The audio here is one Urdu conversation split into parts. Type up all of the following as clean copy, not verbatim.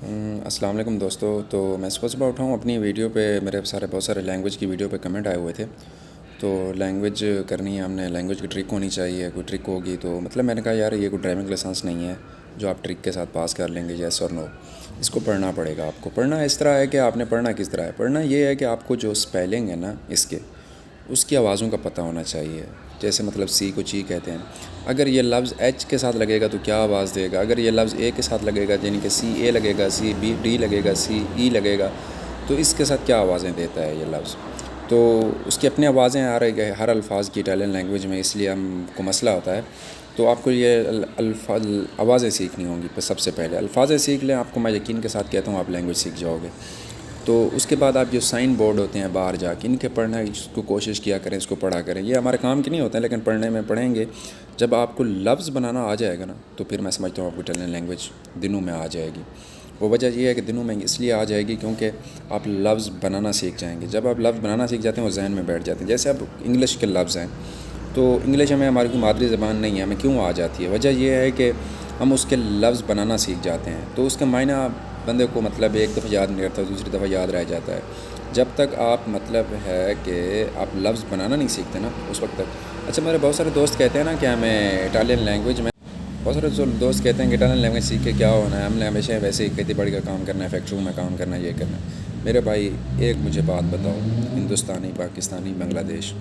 السلام علیکم دوستو. تو میں صبح اٹھا ہوں اپنی ویڈیو پہ میرے بہت سارے لینگویج کی ویڈیو پہ کمنٹ آئے ہوئے تھے. تو لینگویج کرنی ہے ہم نے, لینگویج کی ٹرک ہونی چاہیے, کوئی ٹرک ہوگی تو مطلب میں نے کہا یار یہ کوئی ڈرائیونگ لائسنس نہیں ہے جو آپ ٹرک کے ساتھ پاس کر لیں گے یس اور نو. اس کو پڑھنا پڑے گا آپ کو. پڑھنا اس طرح ہے کہ آپ نے پڑھنا کس طرح ہے. پڑھنا یہ ہے کہ آپ کو جو اسپیلنگ ہے نا اس کی آوازوں کا پتہ ہونا چاہیے. جیسے مطلب سی کو چی کہتے ہیں, اگر یہ لفظ ایچ کے ساتھ لگے گا تو کیا آواز دے گا, اگر یہ لفظ اے کے ساتھ لگے گا یعنی کہ سی اے لگے گا, سی بی ڈی لگے گا, سی ای لگے گا, تو اس کے ساتھ کیا آوازیں دیتا ہے یہ لفظ. تو اس کی اپنی آوازیں آ رہی ہے ہر الفاظ کی اٹالین لینگویج میں, اس لیے ہم کو مسئلہ ہوتا ہے. تو آپ کو یہ آوازیں سیکھنی ہوں گی. سب سے پہلے الفاظیں سیکھ لیں, آپ کو میں یقین کے ساتھ کہتا ہوں آپ لینگویج سیکھ جاؤ گے. تو اس کے بعد آپ جو سائن بورڈ ہوتے ہیں باہر جا کے ان کے پڑھنا اس کو کوشش کیا کریں, اس کو پڑھا کریں. یہ ہمارے کام کی نہیں ہوتا ہے لیکن پڑھنے میں پڑھیں گے. جب آپ کو لفظ بنانا آ جائے گا نا تو پھر میں سمجھتا ہوں آپ کو اٹالین لینگویج دنوں میں آ جائے گی. وہ وجہ یہ ہے کہ دنوں میں اس لیے آ جائے گی کیونکہ آپ لفظ بنانا سیکھ جائیں گے. جب آپ لفظ بنانا سیکھ جاتے ہیں وہ ذہن میں بیٹھ جاتے ہیں. جیسے اب انگلش کے لفظ ہیں تو انگلش ہماری کوئی مادری زبان نہیں ہے, ہمیں کیوں آ جاتی ہے؟ وجہ یہ ہے کہ ہم اس کے لفظ بنانا سیکھ جاتے ہیں. تو اس کا معنی بندے کو مطلب ایک دفعہ یاد نہیں رہتا, دوسری دفعہ یاد رہ جاتا ہے. جب تک آپ مطلب ہے کہ آپ لفظ بنانا نہیں سیکھتے نا اس وقت تک. اچھا, میرے بہت سارے دوست کہتے ہیں نا کہ ہمیں اٹالین لینگویج میں بہت سارے دوست کہتے ہیں کہ اٹالین لینگویج سیکھ کے کیا ہونا ہے, ہم نے ہمیشہ ویسے ہی کھیتی باڑی کا کام کرنا ہے, فیکٹریوں میں کام کرنا ہے, یہ کرنا ہے. میرے بھائی ایک مجھے بات بتاؤ, ہندوستانی, پاکستانی, بنگلہ دیش,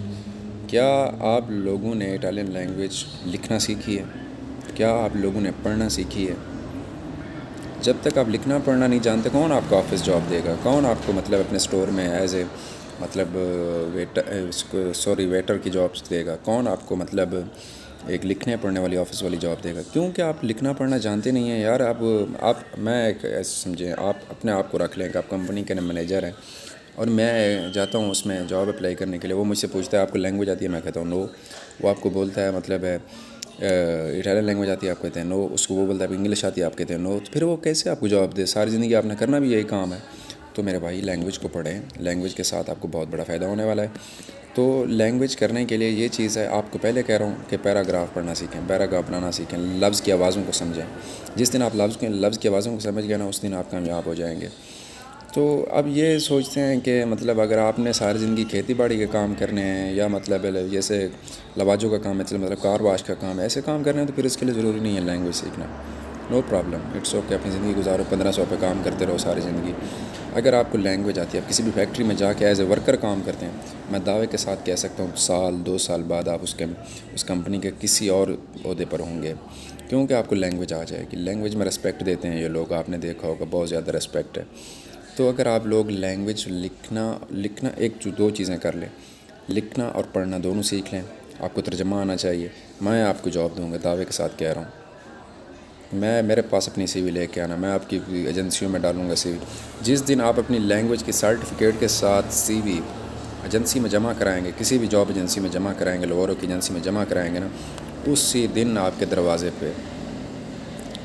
کیا آپ لوگوں نے اٹالین لینگویج لکھنا سیکھی ہے؟ کیا آپ لوگوں نے پڑھنا سیکھی ہے؟ جب تک آپ لکھنا پڑھنا نہیں جانتے کون آپ کو آفس جاب دے گا؟ کون آپ کو مطلب اپنے اسٹور میں ایز اے مطلب ویٹر کی جابس دے گا؟ کون آپ کو مطلب ایک لکھنے پڑھنے والی آفس والی جاب دے گا؟ کیونکہ آپ لکھنا پڑھنا جانتے نہیں ہیں یار. میں ایک ایسے سمجھیں, آپ اپنے آپ کو رکھ لیں کہ آپ کمپنی کے مینیجر ہیں اور میں جاتا ہوں اس میں جاب اپلائی کرنے کے لیے. وہ مجھ سے پوچھتا ہے آپ کو لینگویج آتی ہے؟ میں کہتا ہوں نو. وہ آپ کو بولتا ہے مطلب اٹالین لینگویج آتی ہے؟ آپ کہتے ہیں نو. اس کو وہ بولتا ہے انگلش آتی ہے؟ آپ کہتے ہیں نو. تو پھر وہ کیسے آپ کو جواب دے؟ ساری زندگی آپ نے کرنا بھی یہی کام ہے. تو میرے بھائی لینگویج کو پڑھیں, لینگویج کے ساتھ آپ کو بہت بڑا فائدہ ہونے والا ہے. تو لینگویج کرنے کے لیے یہ چیز ہے, آپ کو پہلے کہہ رہا ہوں کہ پیراگراف پڑھنا سیکھیں, پیراگراف بنانا سیکھیں, لفظ کی آوازوں کو سمجھیں. جس دن آپ لفظ کی آوازوں کو سمجھ گئے نا اس دن آپ کامیاب ہو جائیں گے. تو اب یہ سوچتے ہیں کہ مطلب اگر آپ نے ساری زندگی کھیتی باڑی کے کام کرنے ہیں یا مطلب جیسے لواجوں کا کام ہے, مطلب کار واش کا کام ہے, ایسے کام کرنے ہیں تو پھر اس کے لیے ضروری نہیں ہے لینگویج سیکھنا. No problem, it's okay. اپنی زندگی گزارو, 1500 پہ کام کرتے رہو ساری زندگی. اگر آپ کو لینگویج آتی ہے, آپ کسی بھی فیکٹری میں جا کے ایز اے ورکر کام کرتے ہیں, میں دعوے کے ساتھ کہہ سکتا ہوں 2 سال بعد آپ اس کمپنی کے کسی اور عہدے پر ہوں گے, کیونکہ آپ کو لینگویج آ جائے گی. لینگویج میں رسپیکٹ دیتے ہیں یہ لوگ, آپ نے دیکھا ہوگا بہت زیادہ رسپیکٹ ہے. تو اگر آپ لوگ لینگویج لکھنا دو چیزیں کر لیں, لکھنا اور پڑھنا دونوں سیکھ لیں. آپ کو ترجمہ آنا چاہیے. میں آپ کو جاب دوں گا, دعوے کے ساتھ کہہ رہا ہوں. میرے پاس اپنی سی وی لے کے آنا, میں آپ کی ایجنسیوں میں ڈالوں گا سی وی. جس دن آپ اپنی لینگویج کی سرٹیفکیٹ کے ساتھ سی وی ایجنسی میں جمع کرائیں گے, کسی بھی جاب ایجنسی میں جمع کرائیں گے, لوگوں کی ایجنسی میں جمع کرائیں گے نا, اسی دن آپ کے دروازے پہ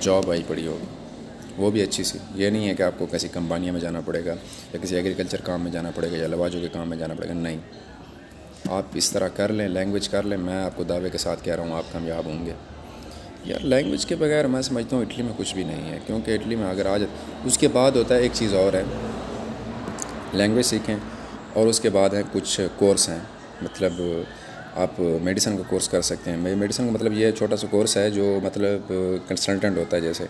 جاب آئی پڑی ہوگی. وہ بھی اچھی سی. یہ نہیں ہے کہ آپ کو کسی کمپنیوں میں جانا پڑے گا یا کسی ایگریکلچر کام میں جانا پڑے گا یا لواجوں کے کام میں جانا پڑے گا. نہیں, آپ اس طرح کر لیں, لینگویج کر لیں. میں آپ کو دعوے کے ساتھ کہہ رہا ہوں آپ کامیاب ہوں گے. یار لینگویج کے بغیر میں سمجھتا ہوں اٹلی میں کچھ بھی نہیں ہے, کیونکہ اٹلی میں اگر اس کے بعد ہوتا ہے ایک چیز اور ہے, لینگویج سیکھیں اور اس کے بعد ہیں کچھ کورس ہیں. مطلب آپ میڈیسن کا کورس کر سکتے ہیں. میڈیسن کا مطلب یہ چھوٹا سا کورس ہے جو مطلب کنسلٹنٹ ہوتا ہے, جیسے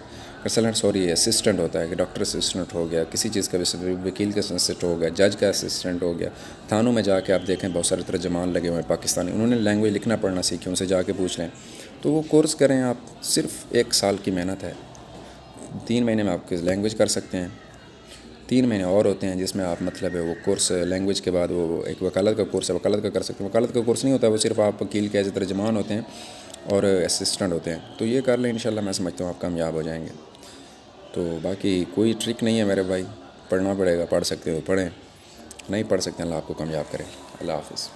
اسسٹنٹ ہوتا ہے کہ ڈاکٹر اسسٹنٹ ہو گیا, کسی چیز کا وکیل کا اسسٹنٹ ہو گیا, جج کا اسسٹنٹ ہو گیا. تھانوں میں جا کے آپ دیکھیں بہت سارے ترجمان لگے ہوئے ہیں پاکستانی, انہوں نے لینگویج لکھنا پڑھنا سیکھی, ان سے جا کے پوچھ لیں. تو وہ کورس کریں آپ, صرف 1 سال کی محنت ہے. 3 مہینے میں آپ کی لینگویج کر سکتے ہیں. 3 مہینے اور ہوتے ہیں جس میں آپ مطلب وہ کورس لینگویج کے بعد وہ ایک وکالت کا کورس ہے, وکالت کا کر سکتے ہیں. وکالت کا کورس نہیں ہوتا, وہ صرف آپ وکیل کے ایز ترجمان ہوتے ہیں اور اسسٹنٹ ہوتے ہیں. تو یہ کر لیں, انشاءاللہ میں سمجھتا ہوں آپ کامیاب ہو جائیں گے. تو باقی کوئی ٹرک نہیں ہے میرے بھائی, پڑھنا پڑے گا. پڑھ سکتے ہو پڑھیں, نہیں پڑھ سکتے اللہ آپ کو کامیاب کرے. اللہ حافظ.